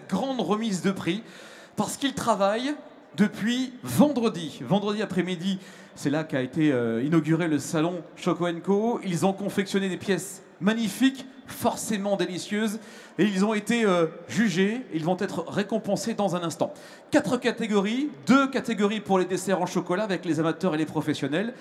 Grande remise de prix parce qu'ils travaillent depuis vendredi. Vendredi après-midi, c'est là qu'a été inauguré le salon Choco & Co. Ils ont confectionné des pièces magnifiques, forcément délicieuses, et ils ont été jugés. Ils vont être récompensés dans un instant. 4 catégories, 2 catégories pour les desserts en chocolat avec les amateurs et les professionnels,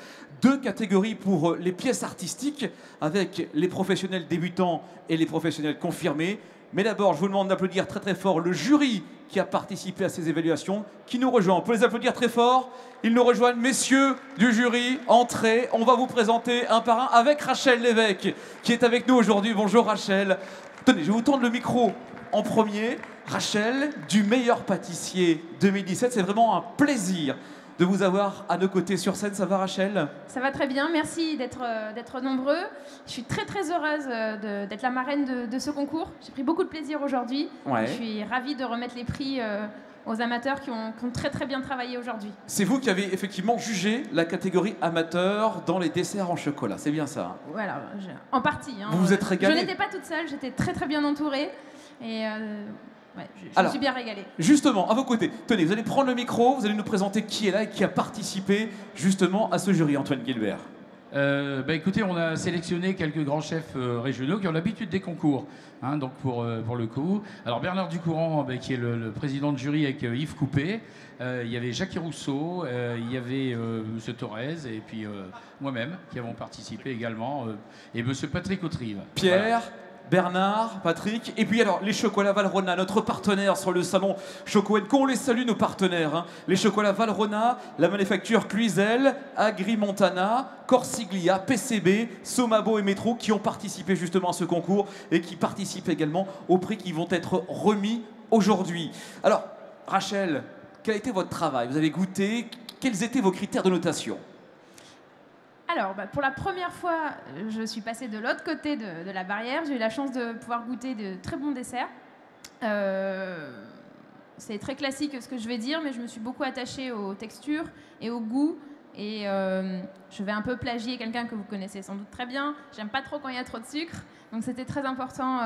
2 catégories pour les pièces artistiques avec les professionnels débutants et les professionnels confirmés. Mais d'abord, je vous demande d'applaudir très très fort le jury qui a participé à ces évaluations, qui nous rejoint. On peut les applaudir très fort. Ils nous rejoignent, messieurs du jury. Entrez, on va vous présenter un par un avec Rachel Lévesque, qui est avec nous aujourd'hui. Bonjour Rachel. Tenez, je vais vous tendre le micro en premier. Rachel, du meilleur pâtissier 2017, c'est vraiment un plaisir de vous avoir à nos côtés sur scène. Ça va Rachel? Ça va très bien, merci d'être nombreux. Je suis très très heureuse d'être la marraine de ce concours. J'ai pris beaucoup de plaisir aujourd'hui. Ouais. Je suis ravie de remettre les prix aux amateurs qui ont très très bien travaillé aujourd'hui. C'est vous qui avez effectivement jugé la catégorie amateur dans les desserts en chocolat, c'est bien ça? Voilà, en partie. Hein. Vous vous êtes régalée? Je n'étais pas toute seule, j'étais très très bien entourée. Et ouais, je me suis bien régalée. Justement, à vos côtés, tenez, vous allez prendre le micro, vous allez nous présenter qui est là et qui a participé justement à ce jury, Antoine Guilbert. Écoutez, on a sélectionné quelques grands chefs régionaux qui ont l'habitude des concours, hein, donc pour le coup. Alors Bernard Ducourant, qui est le président de jury avec Yves Coupé, il y avait Jackie Rousseau, il y avait Monsieur Torres et puis moi-même qui avons participé également, et Monsieur Patrick Autrive. Pierre, Voilà. Bernard, Patrick, et puis alors les chocolats Valrhona, notre partenaire sur le salon Choco & Co. On les salue, nos partenaires. Hein. Les chocolats Valrhona, la manufacture Cluizel, Agri-Montana, Corsiglia, PCB, Somabo et Métro qui ont participé justement à ce concours et qui participent également aux prix qui vont être remis aujourd'hui. Alors, Rachel, quel a été votre travail? Vous avez goûté? Quels étaient vos critères de notation? Alors, pour la première fois, je suis passée de l'autre côté de la barrière. J'ai eu la chance de pouvoir goûter de très bons desserts. C'est très classique ce que je vais dire, mais je me suis beaucoup attachée aux textures et au goût. Et je vais un peu plagier quelqu'un que vous connaissez sans doute très bien. J'aime pas trop quand il y a trop de sucre. Donc c'était très important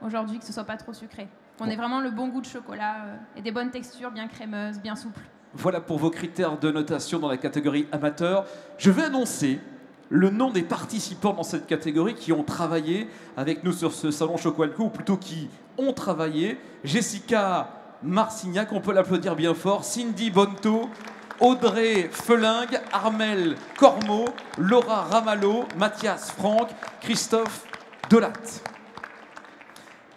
aujourd'hui que ce soit pas trop sucré. On ait vraiment le bon goût de chocolat et des bonnes textures bien crémeuses, bien souples. Voilà pour vos critères de notation dans la catégorie amateur. Je vais annoncer le nom des participants dans cette catégorie qui ont travaillé avec nous sur ce salon Choco & Co, ou plutôt qui ont travaillé. Jessica Marcignac, on peut l'applaudir bien fort. Cindy Bonto, Audrey Felingue, Armel Cormeau, Laura Ramallo, Mathias Franck, Christophe Delatte.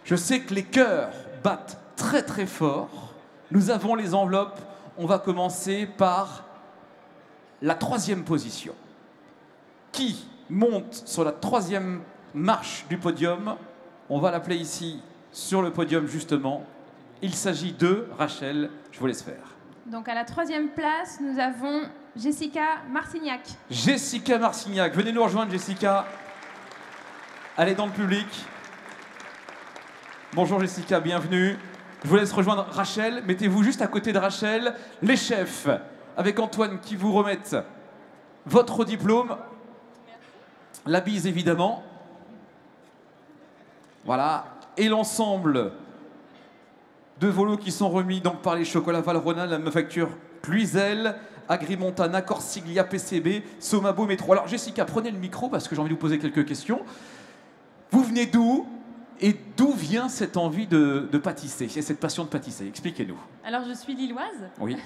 Je sais que les cœurs battent très très fort. Nous avons les enveloppes. On va commencer par la 3e position. Qui monte sur la 3e marche du podium? On va l'appeler ici sur le podium justement. Il s'agit de Rachel, je vous laisse faire. Donc à la 3e place, nous avons Jessica Marcignac. Jessica Marcignac, venez nous rejoindre Jessica. Elle est dans le public. Bonjour Jessica, bienvenue. Je vous laisse rejoindre Rachel. Mettez-vous juste à côté de Rachel. Les chefs, avec Antoine, qui vous remettent votre diplôme. La bise, évidemment. Voilà. Et l'ensemble de vos lots qui sont remis donc, par les chocolats Valrhona, la manufacture Cluizel, Agri-Montana, Corsiglia, PCB, Somabo, Métro. Alors Jessica, prenez le micro parce que j'ai envie de vous poser quelques questions. Vous venez d'où? Et d'où vient cette envie de pâtisser, cette passion de pâtisser? Expliquez-nous. Alors, je suis lilloise. Oui.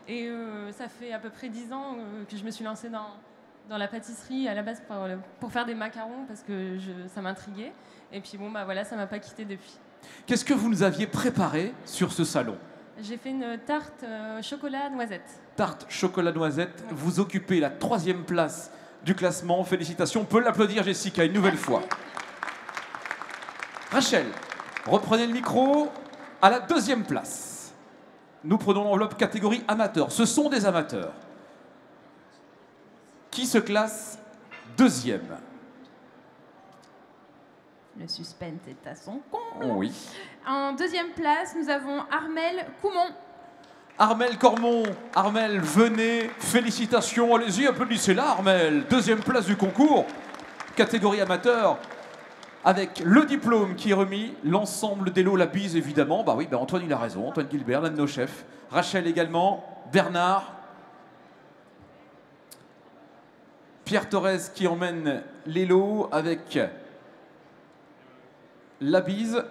Et ça fait à peu près 10 ans que je me suis lancée dans la pâtisserie, à la base pour faire des macarons, parce que ça m'intriguait. Et puis, voilà, ça ne m'a pas quittée depuis. Qu'est-ce que vous nous aviez préparé sur ce salon? J'ai fait une tarte chocolat noisette. Tarte chocolat noisette. Oui. Vous occupez la 3e place du classement. Félicitations. On peut l'applaudir, Jessica, une nouvelle fois. Rachel, reprenez le micro. À la 2e place, nous prenons l'enveloppe catégorie amateur. Ce sont des amateurs. Qui se classe 2e? Le suspense est à son comble. Oui. En 2e place, nous avons Armel Coumont. Armel Cormon, Armel, venez, félicitations, allez-y, applaudissez-la, Armel. 2e place du concours, catégorie amateur. avec le diplôme qui est remis, l'ensemble des lots, la bise évidemment. Bah oui, bah Antoine il a raison, Antoine Gilbert, l'un de nos chefs. Rachel également, Bernard. Pierre Torres qui emmène les lots avec la bise.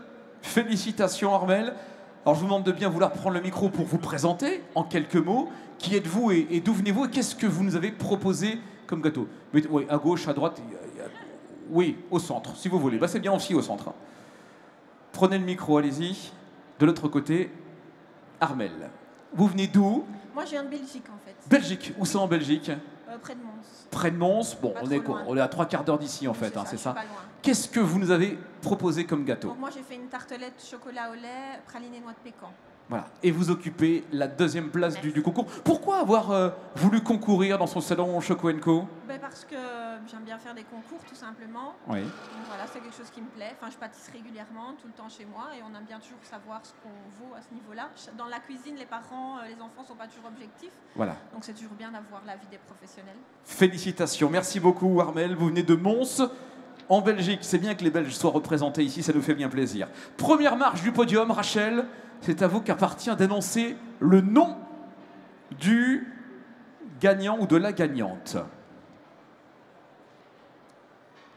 Félicitations Armel. Alors je vous demande de bien vouloir prendre le micro pour vous présenter en quelques mots. Qui êtes-vous et d'où venez-vous et qu'est-ce que vous nous avez proposé comme gâteau? Oui, à gauche, à droite, oui, au centre, si vous voulez. Bah, c'est bien aussi au centre. Prenez le micro, allez-y. De l'autre côté, Armel. Vous venez d'où? Moi, je viens de Belgique, en fait. Belgique. Où c'est en Belgique? Près de Mons. Près de Mons. Bon, Pas on trop est, loin. on est à 3/4 d'ici, en fait, C'est hein, c'est ça. pas loin. Qu'est-ce que vous nous avez proposé comme gâteau? Donc, moi, j'ai fait une tartelette chocolat au lait, praline et noix de pécan. Voilà. Et vous occupez la 2e place du concours. Pourquoi avoir voulu concourir dans son salon Choco & Co? Parce que j'aime bien faire des concours, tout simplement. Oui. Donc, voilà, c'est quelque chose qui me plaît. Enfin, je pâtisse régulièrement, tout le temps chez moi, et on aime bien toujours savoir ce qu'on vaut à ce niveau-là. Dans la cuisine, les parents, les enfants ne sont pas toujours objectifs. Voilà. Donc, c'est toujours bien d'avoir l'avis des professionnels. Félicitations. Merci beaucoup, Armel. Vous venez de Mons, en Belgique. C'est bien que les Belges soient représentés ici, ça nous fait bien plaisir. Première marche du podium, Rachel. C'est à vous qu'appartient d'annoncer le nom du gagnant ou de la gagnante.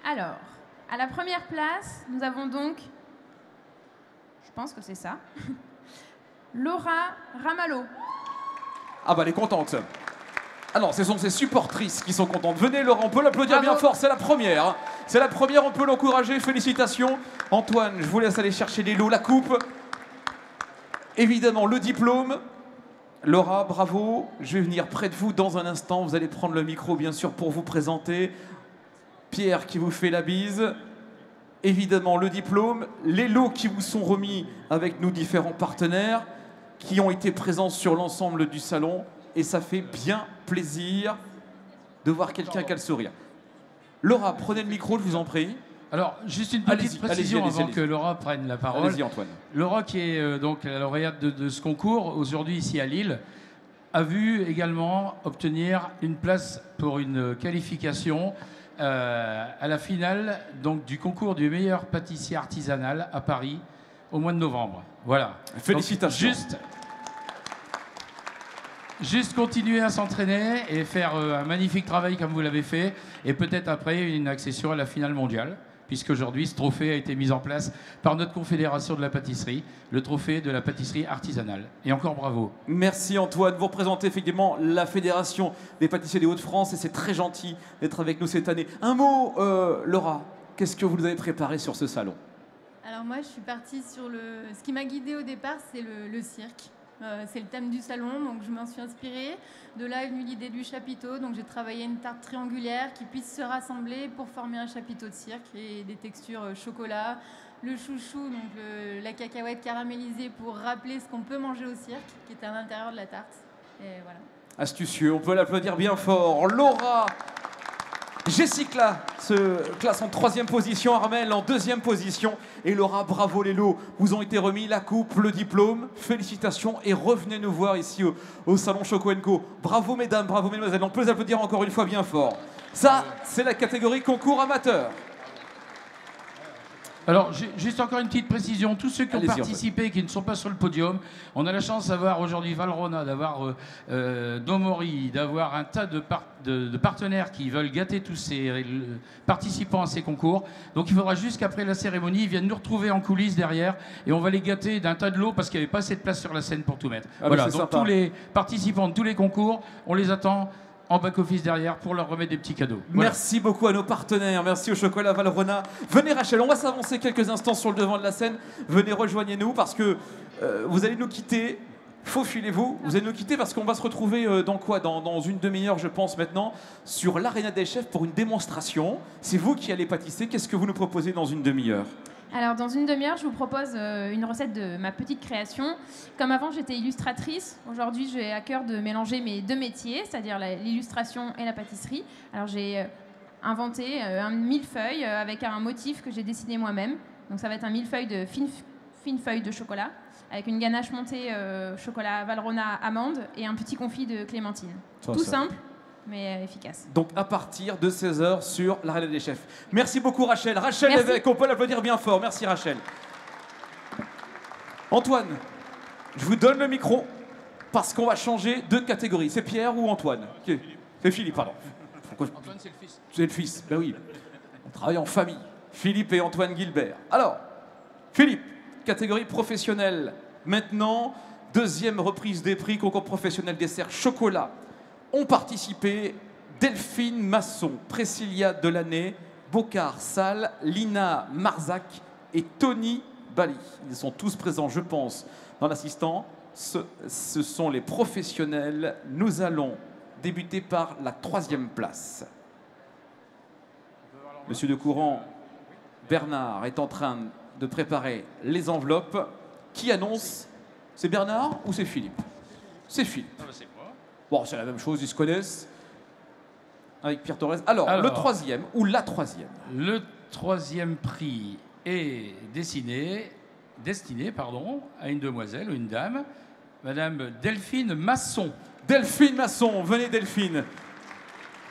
Alors, à la première place, nous avons donc, je pense que c'est ça, Laura Ramallo. Ah bah elle est contente. Ah non, ce sont ses supportrices qui sont contentes. Venez Laurent, on peut l'applaudir Bravo. bien fort, c'est la première. Hein. C'est la première, on peut l'encourager, félicitations. Antoine, je vous laisse aller chercher les lots, la coupe. Évidemment, le diplôme. Laura, bravo. Je vais venir près de vous dans un instant. Vous allez prendre le micro, bien sûr, pour vous présenter. Pierre qui vous fait la bise. Évidemment, le diplôme. Les lots qui vous sont remis avec nos différents partenaires qui ont été présents sur l'ensemble du salon. Et ça fait bien plaisir de voir quelqu'un qui a le sourire. Laura, prenez le micro, je vous en prie. Alors, juste une petite précision avant que Laura prenne la parole. Allez-y, Antoine. Laura, qui est donc la lauréate de ce concours, aujourd'hui ici à Lille, a vu également obtenir une place pour une qualification à la finale donc, du concours du meilleur pâtissier artisanal à Paris au mois de novembre. Voilà. Félicitations. Donc, juste continuer à s'entraîner et faire un magnifique travail comme vous l'avez fait, et peut-être après une accession à la finale mondiale, puisqu'aujourd'hui ce trophée a été mis en place par notre confédération de la pâtisserie, le trophée de la pâtisserie artisanale. Et encore bravo. Merci Antoine, vous représentez effectivement la Fédération des pâtissiers des Hauts-de-France et c'est très gentil d'être avec nous cette année. Un mot, Laura, qu'est-ce que vous nous avez préparé sur ce salon? Alors moi je suis partie sur le... Ce qui m'a guidée au départ c'est le cirque. C'est le thème du salon, donc je m'en suis inspirée. De là est venue l'idée du chapiteau, donc j'ai travaillé une tarte triangulaire qui puisse se rassembler pour former un chapiteau de cirque et des textures chocolat, le chouchou, donc la cacahuète caramélisée pour rappeler ce qu'on peut manger au cirque, qui est à l'intérieur de la tarte. Et voilà. Astucieux, on peut l'applaudir bien fort. Laura, Jessica se classe en 3e position, Armel en 2e position. Et Laura, bravo les lots, vous ont été remis la coupe, le diplôme. Félicitations et revenez nous voir ici au salon Choco & Co. Bravo mesdames, bravo mesdemoiselles, on peut les applaudir encore une fois bien fort. Ça, c'est la catégorie concours amateur. Alors, juste encore une petite précision. Tous ceux qui ont participé et qui ne sont pas sur le podium, on a la chance d'avoir aujourd'hui Valrhona, d'avoir Domori, d'avoir un tas de partenaires qui veulent gâter tous ces participants à ces concours. Donc, il faudra juste qu'après la cérémonie, ils viennent nous retrouver en coulisses derrière et on va les gâter d'un tas de lots parce qu'il n'y avait pas assez de place sur la scène pour tout mettre. Voilà, donc tous les participants de tous les concours, on les attend en back-office derrière pour leur remettre des petits cadeaux. Voilà. Merci beaucoup à nos partenaires, merci au Chocolat Valrhona. Venez Rachel, on va s'avancer quelques instants sur le devant de la scène. Venez, rejoignez-nous parce que vous allez nous quitter. Faufilez-vous, vous allez nous quitter parce qu'on va se retrouver dans quoi? Dans une demi-heure, je pense maintenant, sur l'Arena des Chefs pour une démonstration. C'est vous qui allez pâtisser. Qu'est-ce que vous nous proposez dans une demi-heure? Alors, dans une demi-heure, je vous propose une recette de ma petite création. Comme avant, j'étais illustratrice. Aujourd'hui, j'ai à cœur de mélanger mes deux métiers, c'est-à-dire l'illustration et la pâtisserie. Alors, j'ai inventé un millefeuille avec un motif que j'ai dessiné moi-même. Donc, ça va être un millefeuille de fines feuilles de chocolat, avec une ganache montée chocolat Valrhona amande et un petit confit de clémentine. Tout simple, mais efficace. Donc à partir de 16h sur l'Arena des chefs. Merci beaucoup Rachel. Rachel Merci. Lévesque, on peut l'applaudir bien fort. Merci Rachel. Antoine, je vous donne le micro parce qu'on va changer de catégorie. C'est Pierre ou Antoine? C'est Philippe, pardon. Antoine, c'est le fils. C'est le fils, ben oui. On travaille en famille. Philippe et Antoine Guilbert. Alors, Philippe, catégorie professionnelle. Maintenant, deuxième reprise des prix, concours professionnel dessert chocolat. Ont participé Delphine Masson, Priscilla Delaney, Bocard Salle, Lina Marzac et Tony Bali. Ils sont tous présents, je pense, dans l'assistant. Ce sont les professionnels. Nous allons débuter par la 3e place. Monsieur de Courant, Bernard est en train de préparer les enveloppes. Qui annonce? C'est Bernard ou c'est Philippe? C'est Philippe. Ah bah, c'est moi. Bon, c'est la même chose, ils se connaissent. Avec Pierre Torres. Alors, le 3e ou la 3e? Le 3e prix est destiné à une demoiselle ou une dame, Madame Delphine Masson. Delphine Masson, venez Delphine.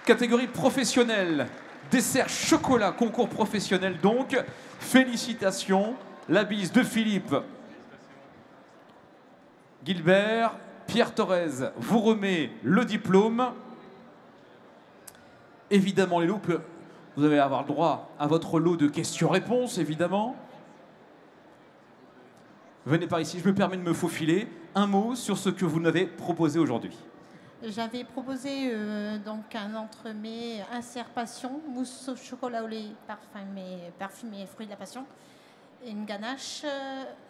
Catégorie professionnelle, dessert chocolat, concours professionnel donc. Félicitations. La bise de Philippe. Guilbert, Pierre Torres vous remet le diplôme. Évidemment, les lots, vous allez avoir le droit à votre lot de questions-réponses, évidemment. Venez par ici, je me permets de me faufiler. Un mot sur ce que vous nous avez proposé aujourd'hui. J'avais proposé donc un entremets insert passion, mousse au chocolat au lait parfumé fruits de la passion, et une ganache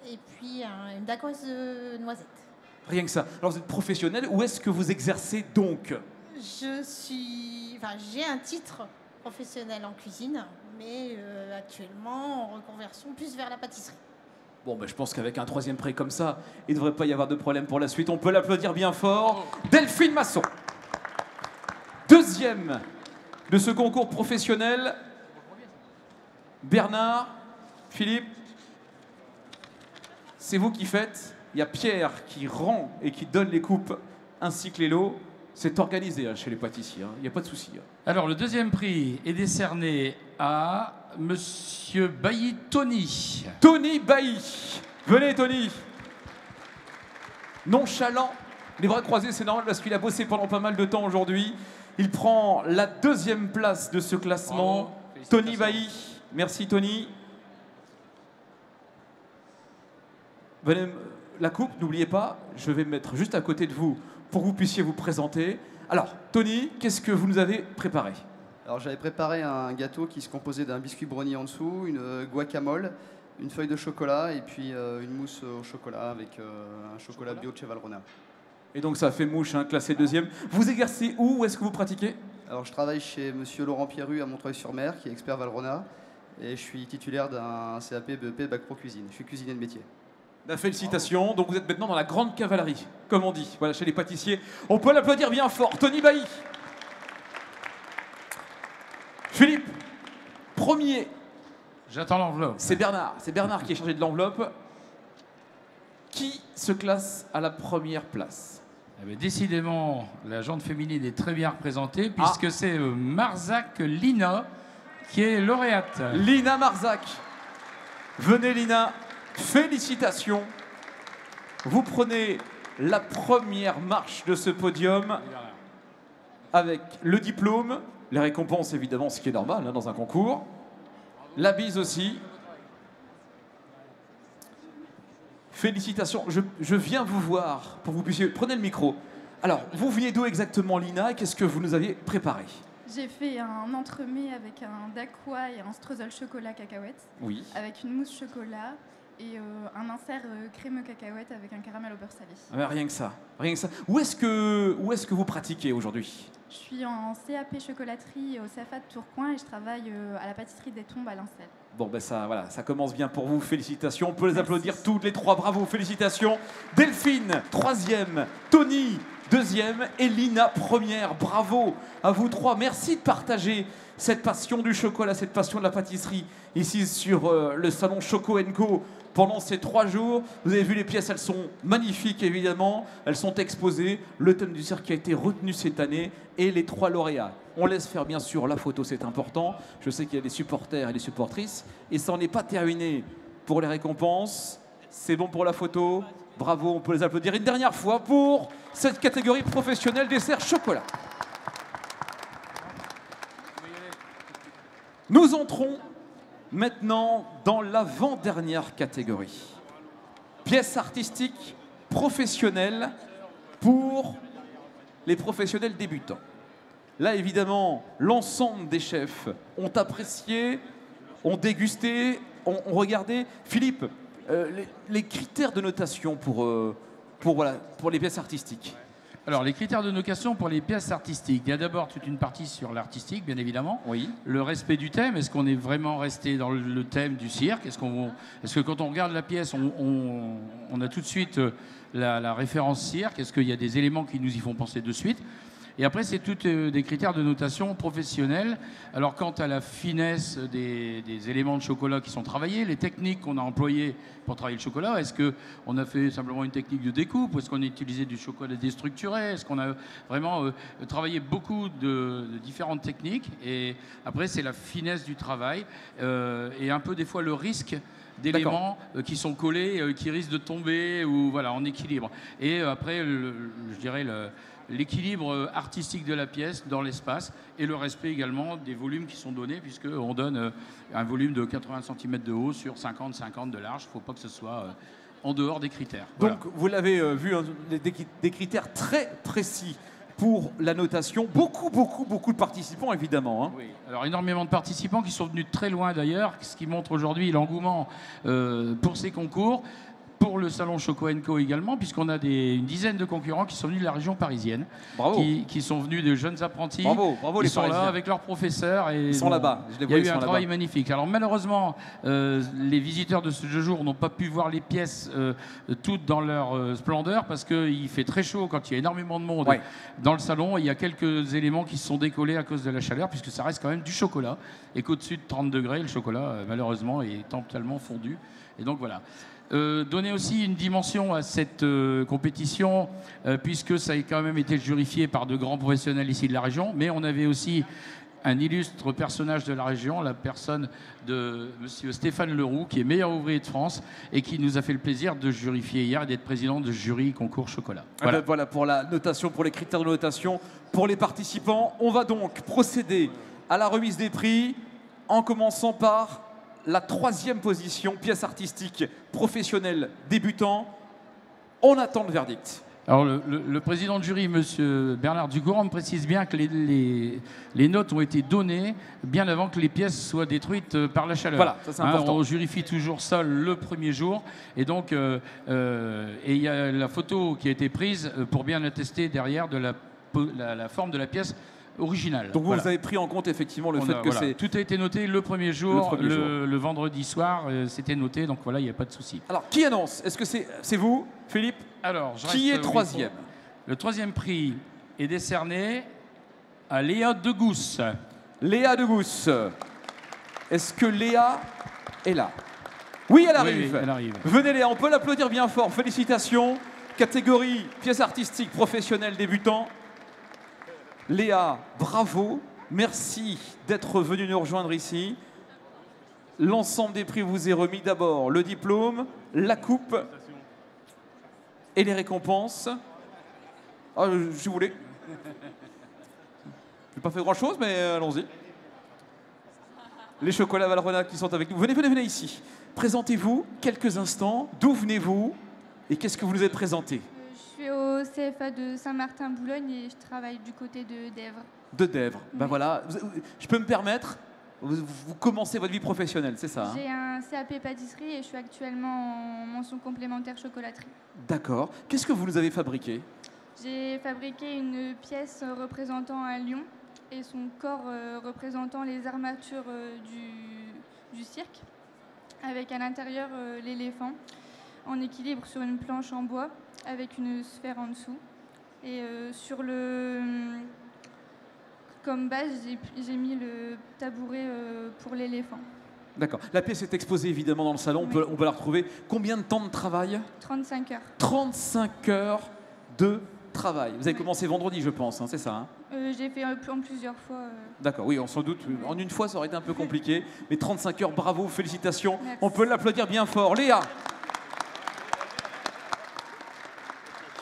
et puis une dacquoise de noisette. Rien que ça. Alors vous êtes professionnel, où est-ce que vous exercez donc? J'ai un titre professionnel en cuisine, mais actuellement en reconversion plus vers la pâtisserie. Bon, ben, je pense qu'avec un 3e prix comme ça, il ne devrait pas y avoir de problème pour la suite. On peut l'applaudir bien fort. Delphine Masson. 2e de ce concours professionnel. Bernard, Philippe, c'est vous qui faites. Il y a Pierre qui rend et qui donne les coupes ainsi que les lots. C'est organisé chez les pâtissiers, il n'y a pas de souci. Alors, le 2e prix est décerné à Monsieur Bailly Tony. Tony Bailly. Venez, Tony. Nonchalant, les bras croisés, c'est normal parce qu'il a bossé pendant pas mal de temps aujourd'hui. Il prend la 2e place de ce classement. Bravo. Tony Bailly. Merci, Tony. Venez, la coupe, n'oubliez pas, je vais me mettre juste à côté de vous pour que vous puissiez vous présenter. Alors, Tony, qu'est-ce que vous nous avez préparé? Alors j'avais préparé un gâteau qui se composait d'un biscuit brownie en dessous, une guacamole, une feuille de chocolat et puis une mousse au chocolat avec un chocolat bio de chez Valrhona. Et donc ça fait mouche, classé 2e. Vous exercez où? Où est-ce que vous pratiquez? Alors je travaille chez Monsieur Laurent Pierru à Montreuil-sur-Mer, qui est expert Valrhona, et je suis titulaire d'un CAP BEP Bac Pro Cuisine. Je suis cuisinier de métier. Félicitations. Donc vous êtes maintenant dans la grande cavalerie, comme on dit, voilà, chez les pâtissiers. On peut l'applaudir bien fort. Tony Bailly. Philippe, premier. J'attends l'enveloppe. C'est Bernard qui est chargé de l'enveloppe. Qui se classe à la première place? Eh bien, décidément, la jante féminine est très bien représentée puisque c'est Marzac Lina qui est lauréate. Lina Marzac. Venez Lina, félicitations. Vous prenez la première marche de ce podium avec le diplôme, les récompenses évidemment, ce qui est normal dans un concours, la bise aussi. Félicitations, je viens vous voir pour que vous puissiez... Prenez le micro. Alors, vous venez d'où exactement, Lina? Qu'est-ce que vous nous aviez préparé? J'ai fait un entremets avec un dacquois et un streusel chocolat cacahuète. Oui. Avec une mousse chocolat et un insert crémeux cacahuète avec un caramel au beurre salé. Ah ben, rien que ça, rien que ça. Où est-ce que vous pratiquez aujourd'hui? Je suis en CAP chocolaterie au CFA de Tourcoing et je travaille à la pâtisserie des Tombes à Lincel. Bon, ben ça, voilà, ça commence bien pour vous. Félicitations. On peut les applaudir toutes les trois. Bravo, félicitations. Delphine, 3e. Tony, deuxième et Lina première. Bravo à vous trois. Merci de partager cette passion du chocolat, cette passion de la pâtisserie ici sur le salon Choco & Co. Pendant ces 3 jours, vous avez vu les pièces, elles sont magnifiques évidemment, elles sont exposées. Le thème du cirque a été retenu cette année et les 3 lauréats. On laisse faire bien sûr la photo, c'est important. Je sais qu'il y a des supporters et des supportrices. Et ça n'en est pas terminé pour les récompenses. C'est bon pour la photo. Bravo, on peut les applaudir une dernière fois pour cette catégorie professionnelle dessert chocolat. Nous entrons maintenant dans l'avant-dernière catégorie. Pièces artistiques professionnelles pour les professionnels débutants. Là, évidemment, l'ensemble des chefs ont apprécié, ont dégusté, ont regardé. Philippe, les critères de notation pour les pièces artistiques. Alors, les critères de notation pour les pièces artistiques. Il y a d'abord toute une partie sur l'artistique, bien évidemment. Oui. Le respect du thème. Est-ce qu'on est vraiment resté dans le thème du cirque? Est-ce que quand on regarde la pièce, on a tout de suite la référence cirque? Est-ce qu'il y a des éléments qui nous y font penser de suite? Et après, c'est tous des critères de notation professionnels. Alors, quant à la finesse des éléments de chocolat qui sont travaillés, les techniques qu'on a employées pour travailler le chocolat, est-ce qu'on a fait simplement une technique de découpe ou est-ce qu'on a utilisé du chocolat déstructuré? Est-ce qu'on a vraiment travaillé beaucoup de différentes techniques? Et après, c'est la finesse du travail et un peu des fois le risque d'éléments qui sont collés, qui risquent de tomber ou voilà, en équilibre. Et après, je dirais l'équilibre artistique de la pièce dans l'espace et le respect également des volumes qui sont donnés puisqu'on donne un volume de 80 cm de haut sur 50-50 de large. Il ne faut pas que ce soit en dehors des critères. Voilà. Donc, vous l'avez vu, hein, des critères très précis pour la notation. Beaucoup de participants, évidemment. Hein. Oui. Alors, énormément de participants qui sont venus de très loin d'ailleurs, ce qui montre aujourd'hui l'engouement pour ces concours. Pour le salon Choco & Co également, puisqu'on a une dizaine de concurrents qui sont venus de la région parisienne, qui sont venus de jeunes apprentis. Bravo, ils les sont Parisiens. Là avec leurs professeurs. Et ils sont là-bas. Il y a eu un travail magnifique. Alors malheureusement, les visiteurs de ce jour n'ont pas pu voir les pièces toutes dans leur splendeur, parce qu'il fait très chaud quand il y a énormément de monde dans le salon. Il y a quelques éléments qui se sont décollés à cause de la chaleur, puisque ça reste quand même du chocolat, et qu'au-dessus de 30 degrés, le chocolat, malheureusement, est totalement fondu. Et donc voilà. Donner aussi une dimension à cette compétition, puisque ça a quand même été jurifié par de grands professionnels ici de la région, mais on avait aussi un illustre personnage de la région, la personne de monsieur Stéphane Leroux, qui est meilleur ouvrier de France et qui nous a fait le plaisir de jurifier hier et d'être président de jury concours chocolat. Voilà. Voilà pour la notation, pour les critères de notation, pour les participants. On va donc procéder à la remise des prix en commençant par la 3e position, pièce artistique professionnelle débutant. On attend le verdict. Alors le président de jury, monsieur Bernard Ducourant, me précise bien que les notes ont été données bien avant que les pièces soient détruites par la chaleur. Voilà, ça c'est important. On jurifie toujours ça le premier jour. Et donc, il y a la photo qui a été prise pour bien attester derrière de la forme de la pièce originale. Donc vous avez pris en compte effectivement le fait que c'est... Tout a été noté le premier jour, le vendredi soir, c'était noté, donc voilà, il n'y a pas de souci. Alors, qui annonce? Est-ce que c'est vous, Philippe? Alors, qui est 3e? Le 3e prix est décerné à Léa Degousse. Léa Degousse. Est-ce que Léa est là? Oui, elle arrive. Oui, elle arrive. Venez Léa, on peut l'applaudir bien fort. Félicitations. Catégorie pièces artistiques professionnelles débutants. Léa, bravo, merci d'être venue nous rejoindre ici. L'ensemble des prix vous est remis. D'abord le diplôme, la coupe et les récompenses. Ah, si vous voulez. Je n'ai pas fait grand-chose, mais allons-y. Les chocolats Valrhona qui sont avec nous. Venez ici. Présentez-vous quelques instants. D'où venez-vous et qu'est-ce que vous nous avez présenté? Je suis au CFA de Saint-Martin-Boulogne et je travaille du côté de Dèvres. De Dèvres. Ben Oui. voilà. Je peux me permettre, vous commencez votre vie professionnelle, c'est ça? J'ai un CAP pâtisserie et je suis actuellement en mention complémentaire chocolaterie. D'accord. Qu'est-ce que vous nous avez fabriqué? J'ai fabriqué une pièce représentant un lion et son corps représentant les armatures du cirque, avec à l'intérieur l'éléphant en équilibre sur une planche en bois avec une sphère en dessous. Et sur le... Comme base, j'ai mis le tabouret pour l'éléphant. D'accord. La pièce est exposée évidemment dans le salon, Oui. on peut la retrouver. Combien de temps de travail? 35 heures. 35 heures de travail. Vous avez Oui. commencé vendredi, je pense, hein, c'est ça, hein? J'ai fait en plusieurs fois. D'accord, oui, on s'en doute. En une fois, ça aurait été un peu compliqué. Mais 35 heures, bravo, félicitations. Merci. On peut l'applaudir bien fort. Léa.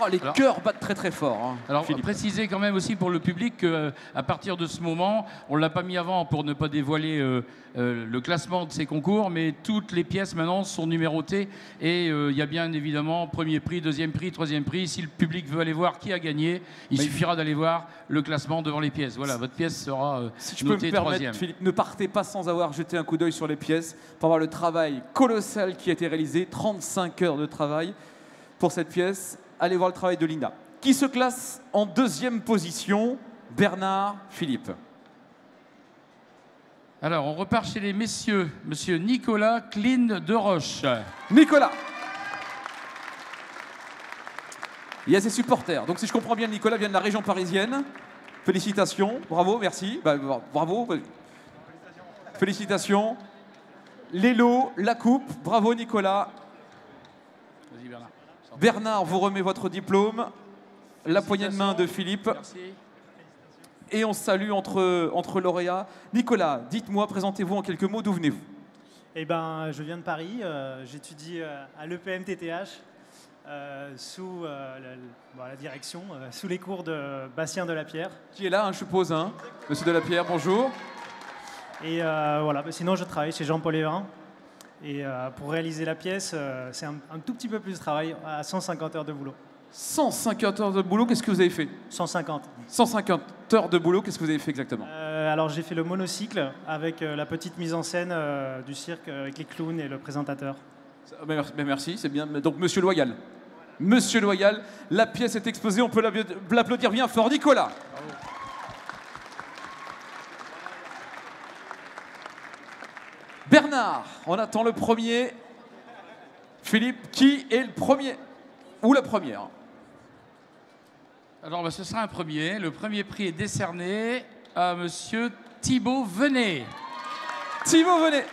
Oh, les Alors- cœurs battent très très fort. Hein, Alors, Philippe. préciser quand même aussi pour le public qu'à partir de ce moment, on ne l'a pas mis avant pour ne pas dévoiler le classement de ces concours, mais toutes les pièces maintenant sont numérotées et il y a bien évidemment premier prix, deuxième prix, troisième prix. Si le public veut aller voir qui a gagné, il suffira d'aller voir le classement devant les pièces. Voilà, votre pièce sera Si je peux me notée permettre, troisième. Philippe, ne partez pas sans avoir jeté un coup d'œil sur les pièces pour voir le travail colossal qui a été réalisé. 35 heures de travail pour cette pièce. Allez voir le travail de Lina. Qui se classe en deuxième position? Bernard, Philippe. Alors, on repart chez les messieurs. Monsieur Nicolas Klein de Roche. Nicolas. Il y a ses supporters. Donc si je comprends bien, Nicolas vient de la région parisienne. Félicitations, bravo, merci. Bravo. Félicitations. Les lots, la coupe, bravo Nicolas. Vas-y, Bernard. Bernard vous remet votre diplôme. La poignée de main de Philippe. Merci. Et on se salue entre lauréats. Nicolas, dites-moi, présentez-vous en quelques mots, d'où venez-vous? Eh ben, je viens de Paris, j'étudie à l'EPM-TTH sous la direction, sous les cours de Bastien Delapierre. Qui est là, hein, je suppose, hein, Monsieur Delapierre, bonjour. Et voilà, sinon je travaille chez Jean-Paul Evin. Et pour réaliser la pièce, c'est un tout petit peu plus de travail, à 150 heures de boulot. 150 heures de boulot, qu'est-ce que vous avez fait? 150. 150 heures de boulot, qu'est-ce que vous avez fait exactement? Alors j'ai fait le monocycle avec la petite mise en scène du cirque avec les clowns et le présentateur. Merci, c'est bien. Donc Monsieur Loyal. Monsieur Loyal, la pièce est exposée, on peut l'applaudir bien fort. Nicolas. Bravo. Bernard, on attend le premier. Philippe, qui est le premier? Ou la première? Alors, ce sera un premier. Le premier prix est décerné à monsieur Thibaut Venet. Thibaut, venez.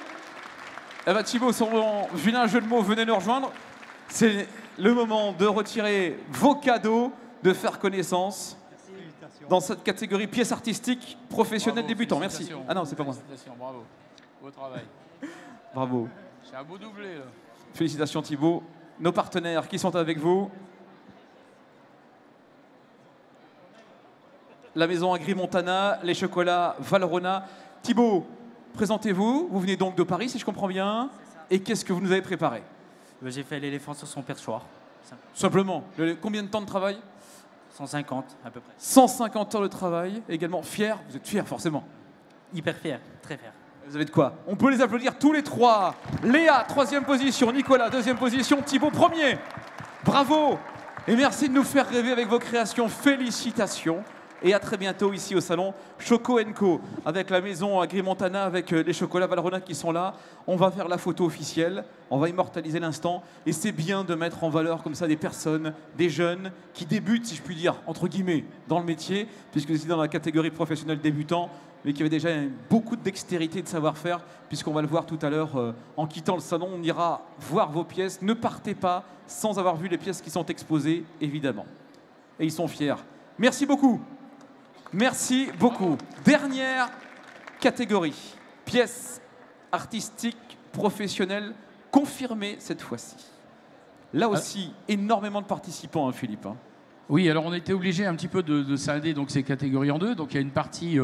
Eh ben, Thibaut, son vilain jeu de mots, venez nous rejoindre. C'est le moment de retirer vos cadeaux, de faire connaissance dans cette catégorie pièce artistique professionnelle Bravo, débutant. Merci. félicitations. Ah non, c'est pas moi. Félicitations, bravo. Beau travail. Bravo. C'est un beau doublé, là. Félicitations Thibaut. Nos partenaires qui sont avec vous. La maison Agri-Montana, les chocolats Valrhona. Thibaut, présentez-vous. Vous venez donc de Paris, si je comprends bien. Et qu'est-ce que vous nous avez préparé? J'ai fait l'éléphant sur son perchoir. Simplement. Combien de temps de travail? 150 à peu près. 150 heures de travail. Également fier. Vous êtes fier, forcément. Hyper fier, très fier. Vous avez de quoi? On peut les applaudir tous les trois. Léa, troisième position. Nicolas, deuxième position. Thibaut, premier. Bravo. Et merci de nous faire rêver avec vos créations. Félicitations. Et à très bientôt ici au salon Choco & Co. Avec la maison Agri-Montana, avec les chocolats Valrhona qui sont là. On va faire la photo officielle. On va immortaliser l'instant. Et c'est bien de mettre en valeur comme ça des personnes, des jeunes qui débutent, si je puis dire, entre guillemets, dans le métier, puisque c'est dans la catégorie professionnelle débutant, mais qui avait déjà beaucoup de dextérité et de savoir-faire, puisqu'on va le voir tout à l'heure en quittant le salon. On ira voir vos pièces. Ne partez pas sans avoir vu les pièces qui sont exposées, évidemment. Et ils sont fiers. Merci beaucoup. Merci beaucoup. Dernière catégorie. Pièces artistiques, professionnelles, confirmées cette fois-ci. Là aussi, énormément de participants, hein, Philippe. Hein. Oui, alors on était obligé un petit peu de scinder donc, ces catégories en deux. Donc il y a une partie,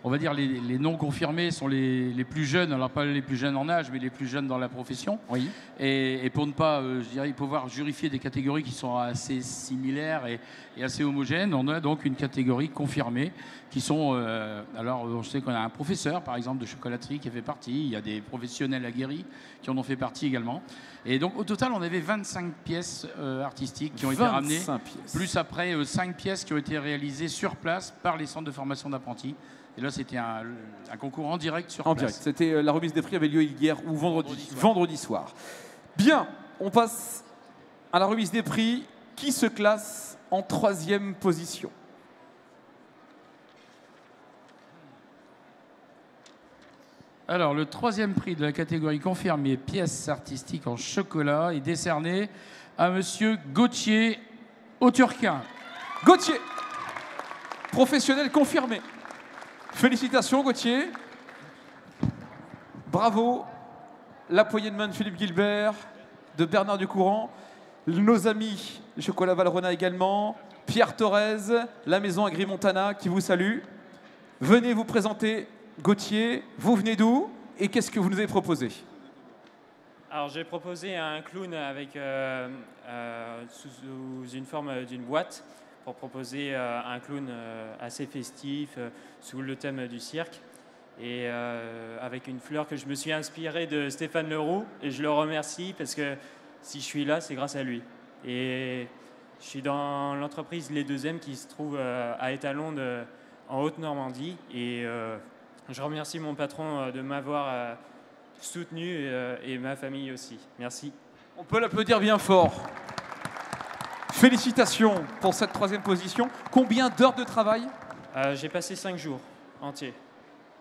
on va dire, les non confirmés sont les plus jeunes, alors pas les plus jeunes en âge, mais les plus jeunes dans la profession. Oui. Et pour ne pas, je dirais, pouvoir jurifier des catégories qui sont assez similaires et assez homogènes, on a donc une catégorie confirmée qui sont, alors je sais qu'on a un professeur, par exemple, de chocolaterie qui a fait partie, il y a des professionnels aguerris qui en ont fait partie également. Et donc au total, on avait 25 pièces artistiques qui ont été ramenées, plus après 5 pièces qui ont été réalisées sur place par les centres de formation d'apprentis. Et là, c'était un concours en direct sur place. En direct. C'était la remise des prix avait lieu hier ou vendredi soir. Bien, on passe à la remise des prix. Qui se classe en 3e position. Alors, le 3e prix de la catégorie confirmée pièces artistiques en chocolat est décerné à Monsieur Gauthier Auturquin. Gauthier, professionnel confirmé. Félicitations Gauthier. Bravo. La poignée de main de Philippe Gilbert, de Bernard Ducourant, nos amis du Chocolat Valrhona également, Pierre Thorez, la maison Agri-Montana qui vous salue. Venez vous présenter. Gauthier, vous venez d'où et qu'est-ce que vous nous avez proposé? Alors j'ai proposé un clown avec, sous une forme d'une boîte pour proposer un clown assez festif sous le thème du cirque et avec une fleur que je me suis inspirée de Stéphane Leroux et je le remercie parce que si je suis là c'est grâce à lui. Et je suis dans l'entreprise Les Deuxièmes qui se trouve à Étalonde en Haute-Normandie et je remercie mon patron de m'avoir soutenu et ma famille aussi. Merci. On peut l'applaudir bien fort. Félicitations pour cette 3e position. Combien d'heures de travail? J'ai passé 5 jours entiers.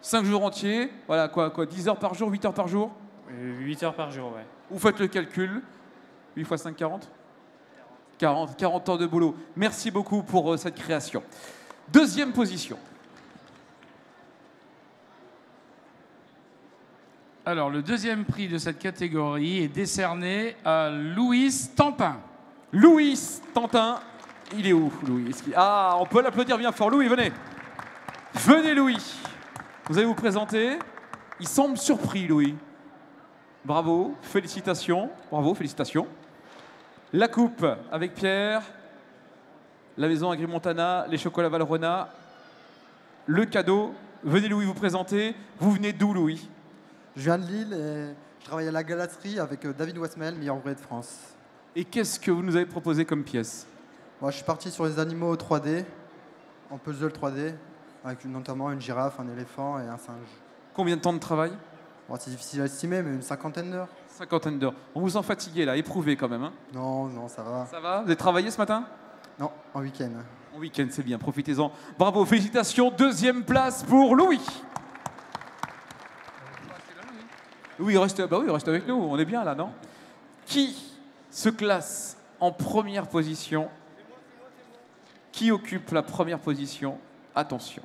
5 jours entiers, voilà quoi 10 heures par jour, 8 heures par jour? 8 heures par jour, ouais. Vous faites le calcul. 8 x 5, 40 40 heures de boulot. Merci beaucoup pour cette création. 2e position. Alors, le 2e prix de cette catégorie est décerné à Louis Tampin. Louis Tantin, il est où, Louis? Ah, on peut l'applaudir bien fort. Louis, venez. Venez, Louis. Vous allez vous présenter. Il semble surpris, Louis. Bravo, félicitations. Bravo, félicitations. La coupe avec Pierre. La maison Agri-Montana, les chocolats Valrhona. Le cadeau. Venez, Louis, vous présenter. Vous venez d'où, Louis? Je viens de Lille et je travaille à la galaterie avec David Westmel, meilleur ouvrier de France. Et qu'est-ce que vous nous avez proposé comme pièce? Moi, je suis parti sur les animaux 3D, en puzzle 3D, avec notamment une girafe, un éléphant et un singe. Combien de temps de travail? Bon, c'est difficile à estimer, mais une 50aine d'heures. 50aine d'heures. On vous sent fatigué là, éprouvé quand même. Hein? Non, non, ça va. Ça va? Vous avez travaillé ce matin? Non, en week-end. En week-end, c'est bien, profitez-en. Bravo, félicitations. 2e place pour Louis. Louis, il reste avec nous, on est bien là, non? Qui se classe en première position? Qui occupe la première position? Attention.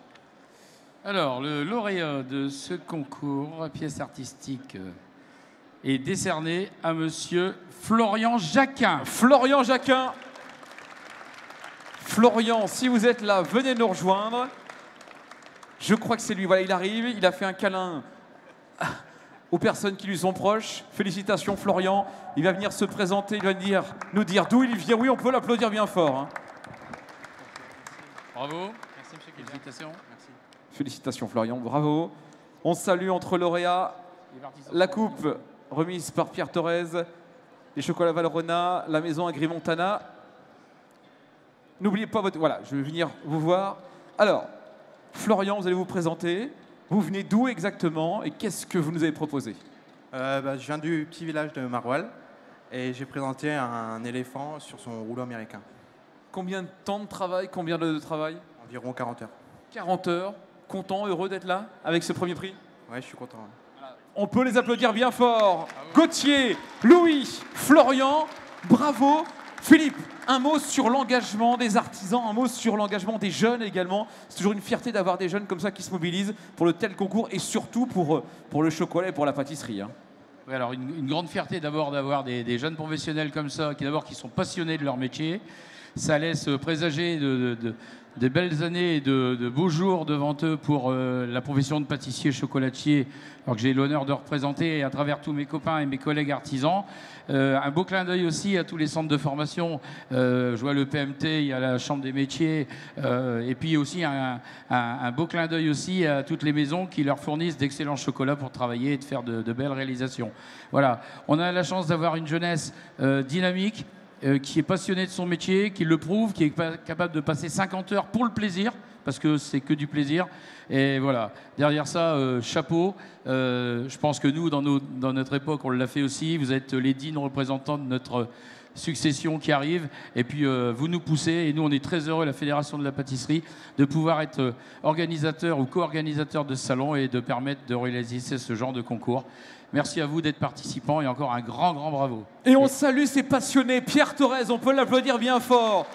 Alors, le lauréat de ce concours, pièce artistique, est décerné à Monsieur Florian Jacquin. Florian Jacquin. Florian, si vous êtes là, venez nous rejoindre. Je crois que c'est lui. Voilà, il arrive, il a fait un câlin aux personnes qui lui sont proches. Félicitations Florian. Il va venir se présenter, il va nous dire d'où il vient. Oui, on peut l'applaudir bien fort. Hein. Bravo. Merci monsieur Gilbert. Félicitations. Merci. Félicitations Florian, bravo. On salue entre lauréats la coupe remise par Pierre Thorez, les chocolats Valrhona, la maison Agri-Montana. N'oubliez pas votre... Voilà, je vais venir vous voir. Alors, Florian, vous allez vous présenter. Vous venez d'où exactement et qu'est-ce que vous nous avez proposé? Je viens du petit village de Maroual et j'ai présenté un éléphant sur son rouleau américain. Combien de temps de travail? Combien d'heures de travail? Environ 40 heures. 40 heures. Content, heureux d'être là avec ce premier prix? Ouais, je suis content. On peut les applaudir bien fort. Gauthier, Louis, Florian, bravo. Philippe, un mot sur l'engagement des artisans, un mot sur l'engagement des jeunes également. C'est toujours une fierté d'avoir des jeunes comme ça qui se mobilisent pour le tel concours et surtout pour le chocolat et pour la pâtisserie. Hein. Oui, alors une grande fierté d'abord d'avoir des jeunes professionnels comme ça, qui sont passionnés de leur métier. Ça laisse présager de belles années et de beaux jours devant eux pour la profession de pâtissier chocolatier, alors que j'ai l'honneur de représenter à travers tous mes copains et mes collègues artisans. Un beau clin d'œil aussi à tous les centres de formation. Je vois le PMT, il y a la Chambre des métiers, et puis aussi un beau clin d'œil aussi à toutes les maisons qui leur fournissent d'excellents chocolats pour travailler et de faire de belles réalisations. Voilà, on a la chance d'avoir une jeunesse dynamique, qui est passionné de son métier, qui le prouve, qui est capable de passer 50 heures pour le plaisir, parce que c'est que du plaisir. Et voilà, derrière ça, chapeau. Je pense que nous, dans notre époque, on l'a fait aussi. Vous êtes les dignes représentants de notre succession qui arrive. Et puis, vous nous poussez. Et nous, on est très heureux, la Fédération de la pâtisserie, de pouvoir être organisateur ou co-organisateur de ce salon et de permettre de réaliser ce genre de concours. Merci à vous d'être participants et encore un grand, grand bravo. Et on salue ces passionnés. Pierre Thorez, on peut l'applaudir bien fort.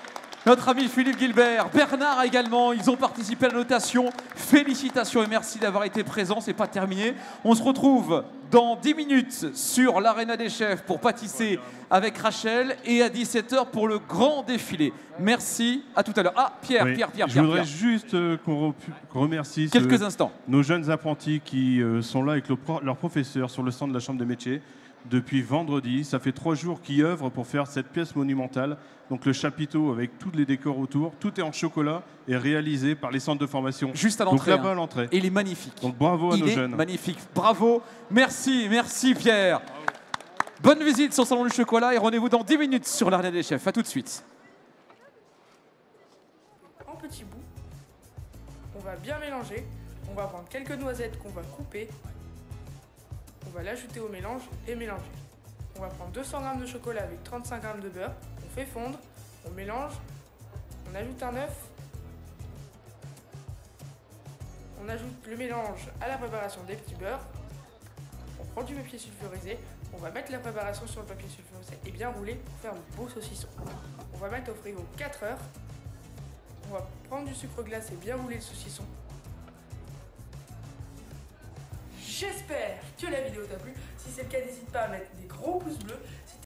Notre ami Philippe Gilbert, Bernard également, ils ont participé à la notation. Félicitations et merci d'avoir été présents, c'est pas terminé. On se retrouve dans 10 minutes sur l'Arena des Chefs pour pâtisser avec Rachel et à 17h pour le grand défilé. Merci, à tout à l'heure. Ah, Pierre. Je voudrais juste qu'on remercie quelques instants nos jeunes apprentis qui sont là avec leurs professeurs sur le stand de la Chambre des métiers. Depuis vendredi, ça fait 3 jours qu'ils œuvrent pour faire cette pièce monumentale. Donc le chapiteau avec tous les décors autour, tout est en chocolat et réalisé par les centres de formation. Juste à l'entrée. Donc là-bas à l'entrée. Et il est magnifique. Donc bravo à nos jeunes. Magnifique, bravo. Merci Pierre. Bonne visite sur le Salon du Chocolat et rendez-vous dans 10 minutes sur l'Arena des Chefs. A tout de suite. En petits bouts, on va bien mélanger. On va prendre quelques noisettes qu'on va couper. On va l'ajouter au mélange et mélanger. On va prendre 200 g de chocolat avec 35 g de beurre. On fait fondre, on mélange, on ajoute un œuf. On ajoute le mélange à la préparation des petits beurres. On prend du papier sulfurisé. On va mettre la préparation sur le papier sulfurisé et bien rouler pour faire de beaux saucissons. On va mettre au frigo 4 heures. On va prendre du sucre glace et bien rouler le saucisson. J'espère que la vidéo t'a plu. Si c'est le cas, n'hésite pas à mettre des gros pouces bleus. Si